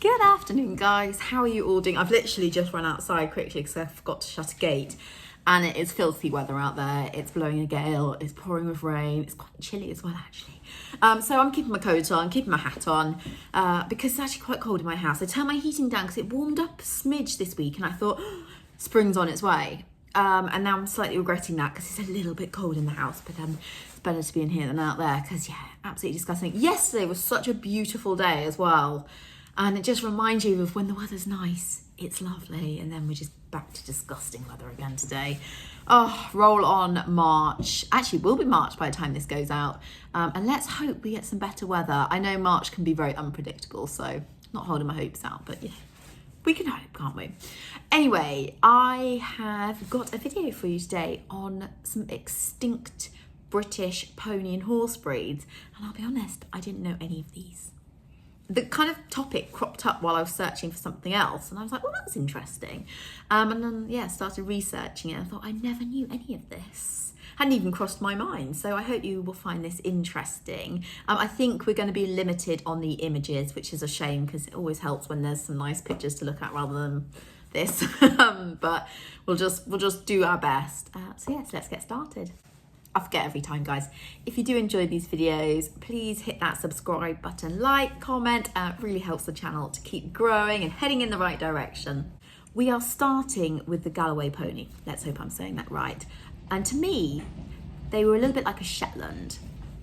Good afternoon, guys. How are you all doing? I've literally just run outside quickly because I forgot to shut a gate, and it is filthy weather out there. It's blowing a gale, it's pouring with rain, it's quite chilly as well, actually. So I'm keeping my coat on, keeping my hat on, because it's actually quite cold in my house. I turned my heating down because it warmed up a smidge this week, and I thought, spring's on its way. And now I'm slightly regretting that because it's a little bit cold in the house, but it's better to be in here than out there because, yeah, absolutely disgusting. Yesterday was such a beautiful day as well. And it just reminds you of when the weather's nice, it's lovely, and then we're just back to disgusting weather again today. Oh, roll on March. Actually, it will be March by the time this goes out. And let's hope we get some better weather. I know March can be very unpredictable, so not holding my hopes out, but yeah, we can hope, can't we? Anyway, I have got a video for you today on some extinct British pony and horse breeds. And I'll be honest, I didn't know any of these. The kind of topic cropped up while I was searching for something else, and I was like, well, that's interesting. And then, yeah, started researching it. I thought, I never knew any of this. Hadn't even crossed my mind. So I hope you will find this interesting. I think we're going to be limited on the images, which is a shame because it always helps when there's some nice pictures to look at rather than this. But we'll just do our best. So yes, let's get started. I forget every time, guys. If you do enjoy these videos, please hit that subscribe button, like, comment. It really helps the channel to keep growing and heading in the right direction. We are starting with the Galloway pony. Let's hope I'm saying that right. And to me, they were a little bit like a Shetland.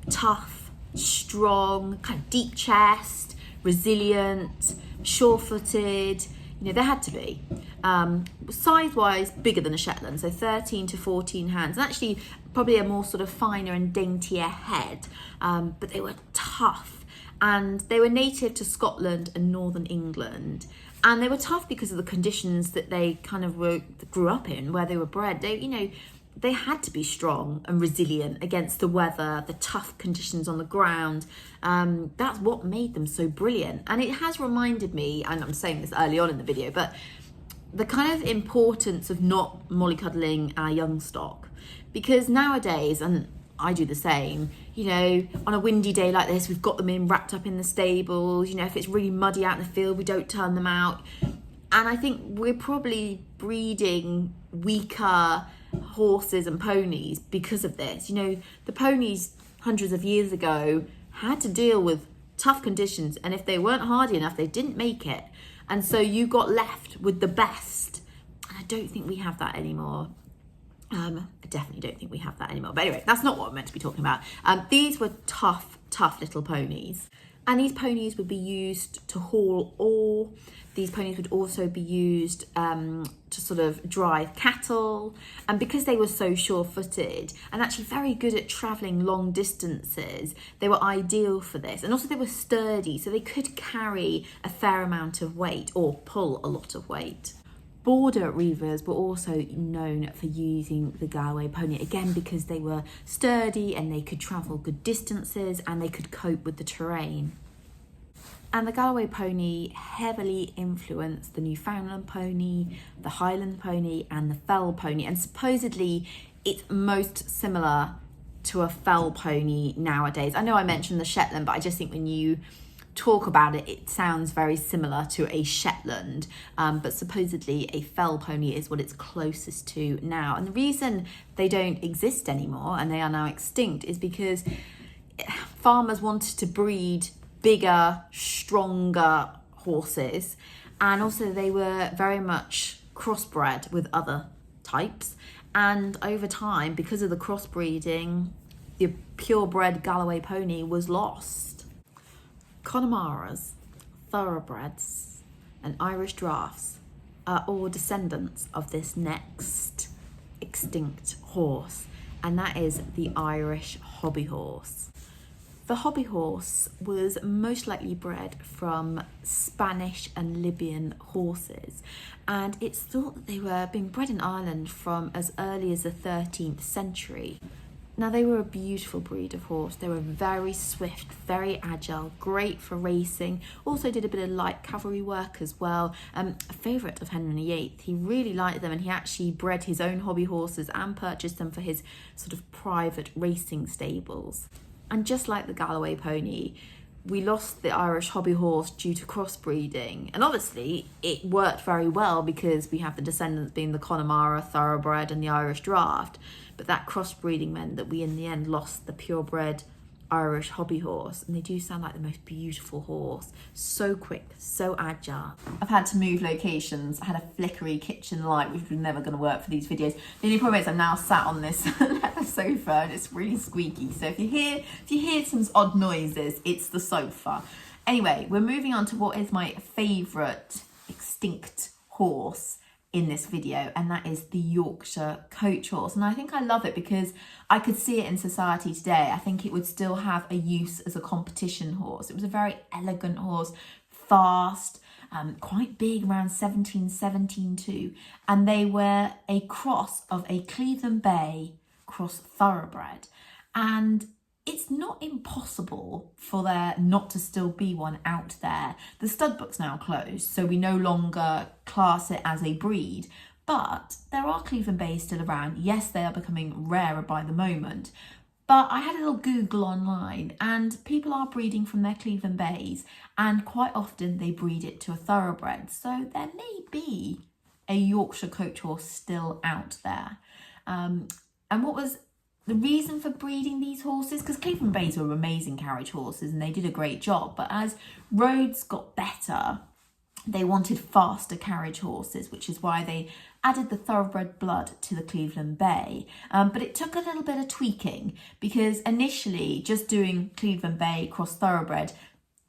Tough, strong, kind of deep chest, resilient, sure-footed. You know, they had to be. Size-wise, bigger than a Shetland, so 13 to 14 hands. And actually, probably a more sort of finer and daintier head. But they were tough. And they were native to Scotland and northern England. And they were tough because of the conditions that they kind of grew up in, where they were bred. They had to be strong and resilient against the weather, the tough conditions on the ground. That's what made them so brilliant. And it has reminded me, and I'm saying this early on in the video, but the kind of importance of not mollycoddling our young stock. Because nowadays, and I do the same, you know, on a windy day like this, we've got them wrapped up in the stables. You know, if it's really muddy out in the field, we don't turn them out. And I think we're probably breeding weaker horses and ponies because of this. You know, the ponies hundreds of years ago had to deal with tough conditions, and if they weren't hardy enough, they didn't make it. And so you got left with the best. And I don't think we have that anymore. I definitely don't think we have that anymore. But anyway, that's not what I'm meant to be talking about. These were tough little ponies. And these ponies would be used to haul ore. These ponies would also be used to sort of drive cattle. And because they were so sure-footed and actually very good at travelling long distances, they were ideal for this. And also they were sturdy, so they could carry a fair amount of weight or pull a lot of weight. Border reivers were also known for using the Galloway pony, again because they were sturdy and they could travel good distances and they could cope with the terrain. And the Galloway pony heavily influenced the Newfoundland pony, the Highland pony and the Fell pony, and supposedly it's most similar to a Fell pony nowadays. I know I mentioned the Shetland, but I just think when you talk about it, it sounds very similar to a Shetland, but supposedly a Fell pony is what it's closest to now. And the reason they don't exist anymore and they are now extinct is because farmers wanted to breed bigger, stronger horses, and also they were very much crossbred with other types. And over time, because of the crossbreeding, the purebred Galloway pony was lost. Connemara's, thoroughbreds, and Irish draughts are all descendants of this next extinct horse, and that is the Irish hobby horse. The hobby horse was most likely bred from Spanish and Libyan horses, and it's thought that they were being bred in Ireland from as early as the 13th century. Now, they were a beautiful breed of horse. They were very swift, very agile, great for racing. Also did a bit of light cavalry work as well. A favourite of Henry VIII. He really liked them, and he actually bred his own hobby horses and purchased them for his sort of private racing stables. And just like the Galloway pony, we lost the Irish hobby horse due to crossbreeding. And obviously it worked very well because we have the descendants being the Connemara thoroughbred and the Irish draft. But that crossbreeding meant that we in the end lost the purebred Irish hobby horse. And they do sound like the most beautiful horse. So quick, so agile. I've had to move locations. I had a flickery kitchen light, which was never going to work for these videos. The only problem is I'm now sat on this leather sofa and it's really squeaky. So if you hear some odd noises, it's the sofa. Anyway, we're moving on to what is my favourite extinct horse in this video, and that is the Yorkshire coach horse. And I think I love it because I could see it in society today. I think it would still have a use as a competition horse. It was a very elegant horse, fast, quite big, around 17 too. And they were a cross of a Cleveland Bay cross thoroughbred. And it's not impossible for there not to still be one out there. The stud book's now closed, so we no longer class it as a breed, but there are Cleveland Bays still around. Yes, they are becoming rarer by the moment, but I had a little Google online and people are breeding from their Cleveland Bays, and quite often they breed it to a thoroughbred. So there may be a Yorkshire coach horse still out there. And what was the reason for breeding these horses? Because Cleveland Bays were amazing carriage horses and they did a great job, but as roads got better, they wanted faster carriage horses, which is why they added the thoroughbred blood to the Cleveland Bay. But it took a little bit of tweaking, because initially just doing Cleveland Bay cross thoroughbred,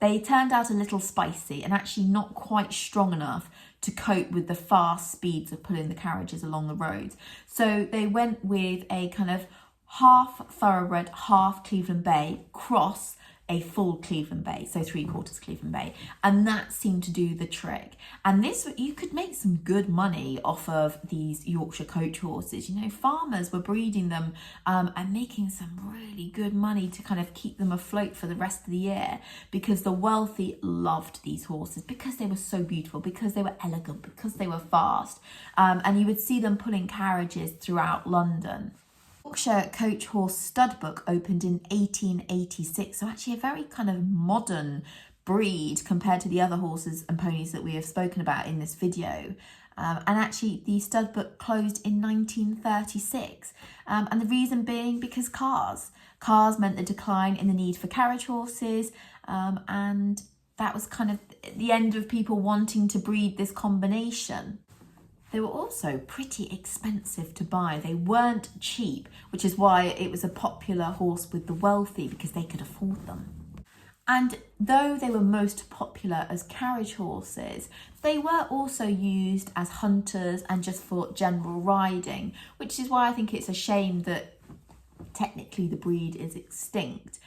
they turned out a little spicy and actually not quite strong enough to cope with the fast speeds of pulling the carriages along the roads. So they went with a kind of half thoroughbred, half Cleveland Bay cross a full Cleveland Bay, so 3/4 Cleveland Bay, and that seemed to do the trick. And this, you could make some good money off of these Yorkshire coach horses. You know, farmers were breeding them and making some really good money to kind of keep them afloat for the rest of the year, because the wealthy loved these horses because they were so beautiful, because they were elegant, because they were fast, and you would see them pulling carriages throughout London. Yorkshire coach horse stud book opened in 1886, so actually a very kind of modern breed compared to the other horses and ponies that we have spoken about in this video. And actually the stud book closed in 1936, and the reason being because cars meant the decline in the need for carriage horses, and that was kind of the end of people wanting to breed this combination. They were also pretty expensive to buy. They weren't cheap, which is why it was a popular horse with the wealthy, because they could afford them. And though they were most popular as carriage horses, they were also used as hunters and just for general riding, which is why I think it's a shame that technically the breed is extinct,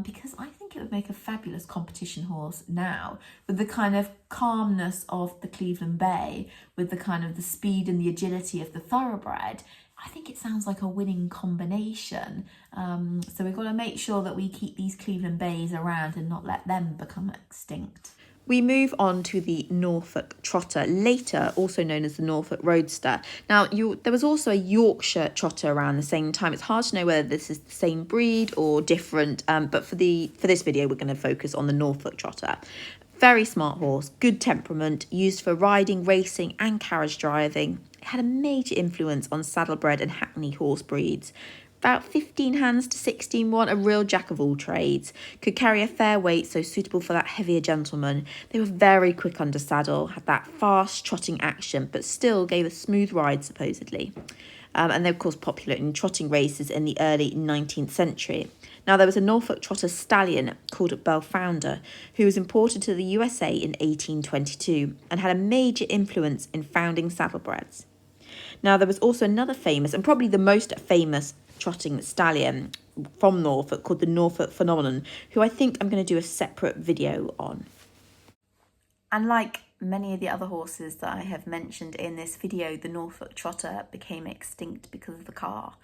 because I think it would make a fabulous competition horse now, with the kind of calmness of the Cleveland Bay, with the kind of the speed and the agility of the thoroughbred. I think it sounds like a winning combination. So we've got to make sure that we keep these Cleveland Bays around and not let them become extinct. We move on to the Norfolk Trotter, later also known as the Norfolk Roadster. Now, there was also a Yorkshire Trotter around the same time. It's hard to know whether this is the same breed or different, but for this video, we're going to focus on the Norfolk Trotter. Very smart horse, good temperament, used for riding, racing and carriage driving. It had a major influence on saddlebred and hackney horse breeds. About 15 hands to 16-1, a real jack of all trades. Could carry a fair weight, so suitable for that heavier gentleman. They were very quick under saddle, had that fast trotting action, but still gave a smooth ride, supposedly. And they're, of course, popular in trotting races in the early 19th century. Now, there was a Norfolk Trotter stallion called Belfounder, who was imported to the USA in 1822 and had a major influence in founding saddlebreds. Now, there was also another famous, and probably the most famous, trotting stallion from Norfolk called the Norfolk Phenomenon, who I think I'm going to do a separate video on. And like many of the other horses that I have mentioned in this video, the Norfolk Trotter became extinct because of the car.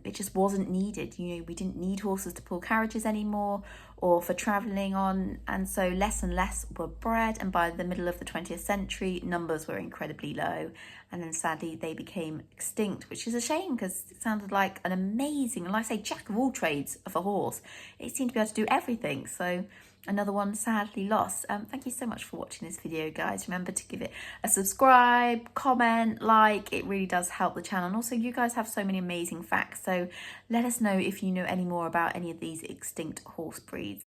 It just wasn't needed. You know, we didn't need horses to pull carriages anymore or for travelling on, and so less and less were bred, and by the middle of the 20th century numbers were incredibly low, and then sadly they became extinct, which is a shame because it sounded like an amazing, and like I say, jack of all trades of a horse. It seemed to be able to do everything, so another one sadly lost. Thank you so much for watching this video, guys. Remember to give it a subscribe, comment, like. It really does help the channel. And also, you guys have so many amazing facts, so let us know if you know any more about any of these extinct horse breeds.